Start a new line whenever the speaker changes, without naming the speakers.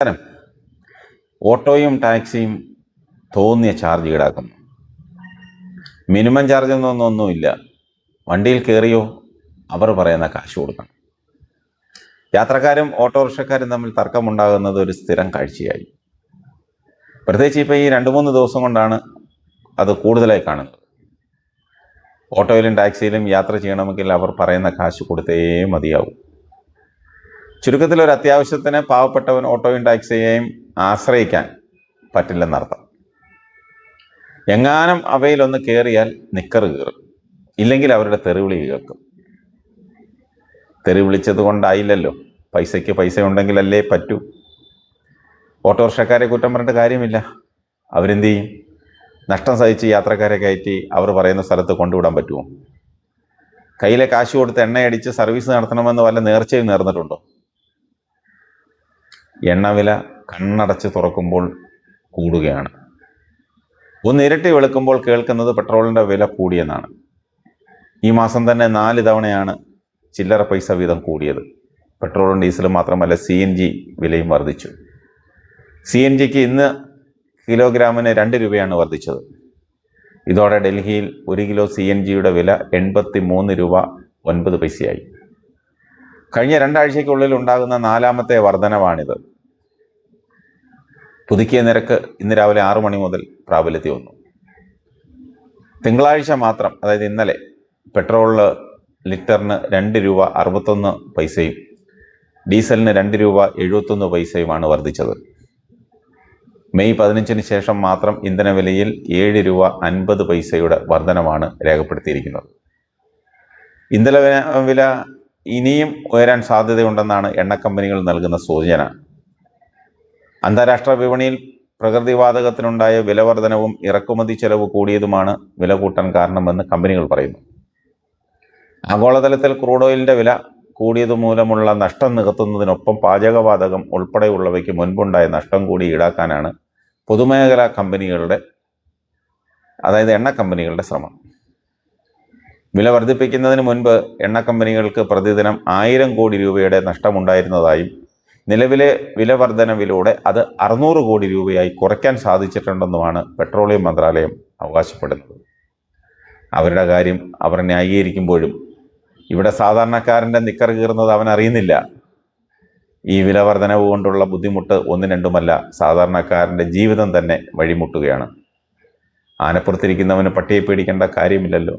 നമസ്കാരം. ഓട്ടോയും ടാക്സിയും തോന്നിയ ചാർജ് ഈടാക്കുന്നു. മിനിമം ചാർജ് ഒന്നുമില്ല. വണ്ടിയിൽ കയറിയോ അവർ പറയുന്ന കാശ് കൊടുക്കണം. യാത്രക്കാരും ഓട്ടോറിക്ഷക്കാരും തമ്മിൽ തർക്കമുണ്ടാകുന്നത് ഒരു സ്ഥിരം കാഴ്ചയായി. പ്രത്യേകിച്ച് ഇപ്പോൾ ഈ 2-3 ദിവസം കൊണ്ടാണ് അത് കൂടുതലായി കാണുന്നത്. ഓട്ടോയിലും ടാക്സിയിലും യാത്ര ചെയ്യണമെങ്കിൽ അവർ പറയുന്ന കാശ് കൊടുത്തേ മതിയാവും. ചുരുക്കത്തിൽ ഒരു അത്യാവശ്യത്തിന് പാവപ്പെട്ടവൻ ഓട്ടോയും ടാക്സിയെയും ആശ്രയിക്കാൻ പറ്റില്ലെന്നർത്ഥം. എങ്ങാനും അവയിലൊന്ന് കയറിയാൽ നിക്കറ് കീറും, ഇല്ലെങ്കിൽ അവരുടെ തെറിവിളി കേൾക്കും. തെറി വിളിച്ചത് കൊണ്ടായില്ലല്ലോ, പൈസയ്ക്ക് പൈസ ഉണ്ടെങ്കിലല്ലേ പറ്റൂ. ഓട്ടോറിക്ഷക്കാരെ കുറ്റം പറഞ്ഞിട്ട് കാര്യമില്ല. അവരെന്ത് ചെയ്യും? നഷ്ടം സഹിച്ച് യാത്രക്കാരെ കയറ്റി അവർ പറയുന്ന സ്ഥലത്ത് കൊണ്ടുവിടാൻ പറ്റുമോ? കയ്യിലെ കാശ് കൊടുത്ത് എണ്ണയടിച്ച് സർവീസ് നടത്തണമെന്ന് വല്ല നേർച്ചയും നേർന്നിട്ടുണ്ടോ? എണ്ണവില കണ്ണടച്ച് തുറക്കുമ്പോൾ കൂടുകയാണ്. ഒന്നിരട്ടി വെളുക്കുമ്പോൾ കേൾക്കുന്നത് പെട്രോളിൻ്റെ വില കൂടിയെന്നാണ്. ഈ മാസം തന്നെ 4 തവണയാണ് ചില്ലറ പൈസ വീതം കൂടിയത്. പെട്രോളും ഡീസലും മാത്രമല്ല, CNG വിലയും വർദ്ധിച്ചു. CNGക്ക് ഇന്ന് കിലോഗ്രാമിന് 2 രൂപയാണ് വർദ്ധിച്ചത്. ഇതോടെ ഡൽഹിയിൽ 1 കിലോ CNGയുടെ വില 83 രൂപ 9 പൈസയായി. കഴിഞ്ഞ 2 ആഴ്ചയ്ക്കുള്ളിൽ ഉണ്ടാകുന്ന 4ാമത്തെ വർധനവാണിത്. പുതുക്കിയ നിരക്ക് ഇന്ന് രാവിലെ 6 മണി മുതൽ പ്രാബല്യത്തിൽ വന്നു. തിങ്കളാഴ്ച മാത്രം, അതായത് ഇന്നലെ, പെട്രോളിന് ലിറ്ററിന് 2 രൂപ 61 പൈസയും ഡീസലിന് 2 രൂപ 71 പൈസയുമാണ് വർദ്ധിച്ചത്. മെയ് 15-ന് ശേഷം മാത്രം ഇന്ധനവിലയിൽ 7 രൂപ 50 പൈസയുടെ വർധനമാണ് രേഖപ്പെടുത്തിയിരിക്കുന്നത്. ഇന്ധനവില ഇനിയും ഉയരാൻ സാധ്യതയുണ്ടെന്നാണ് എണ്ണക്കമ്പനികൾ നൽകുന്ന സൂചന. അന്താരാഷ്ട്ര വിപണിയിൽ പ്രകൃതിവാതകത്തിനുണ്ടായ വിലവർധനവും ഇറക്കുമതി ചെലവ് കൂടിയതുമാണ് വില കൂട്ടാൻ കാരണമെന്ന് കമ്പനികൾ പറയുന്നു. ആഗോളതലത്തിൽ ക്രൂഡ് ഓയിലിൻ്റെ വില കൂടിയതു മൂലമുള്ള നഷ്ടം നികത്തുന്നതിനൊപ്പം പാചകവാതകം ഉൾപ്പെടെയുള്ളവയ്ക്ക് മുൻപുണ്ടായ നഷ്ടം കൂടി ഈടാക്കാനാണ് പൊതുമേഖലാ കമ്പനികളുടെ, അതായത് എണ്ണ കമ്പനികളുടെ ശ്രമം. വില വർദ്ധിപ്പിക്കുന്നതിന് മുൻപ് എണ്ണ കമ്പനികൾക്ക് പ്രതിദിനം 1000 കോടി രൂപയുടെ നഷ്ടമുണ്ടായിരുന്നതായും നിലവിലെ വില വർധനവിലൂടെ അത് 600 കോടി രൂപയായി കുറയ്ക്കാൻ സാധിച്ചിട്ടുണ്ടെന്നുമാണ് പെട്രോളിയം മന്ത്രാലയം അവകാശപ്പെടുന്നത്. അവരുടെ കാര്യം അവർ ന്യായീകരിക്കുമ്പോഴും ഇവിടെ സാധാരണക്കാരൻ്റെ നിക്കർ കീറുന്നത് അവൻ അറിയുന്നില്ല. ഈ വില വർധനവ് കൊണ്ടുള്ള ബുദ്ധിമുട്ട് 1-2മല്ല, സാധാരണക്കാരൻ്റെ ജീവിതം തന്നെ വഴിമുട്ടുകയാണ്. ആനപ്പുറത്തിരിക്കുന്നവന് പട്ടിയെ പേടിക്കേണ്ട കാര്യമില്ലല്ലോ.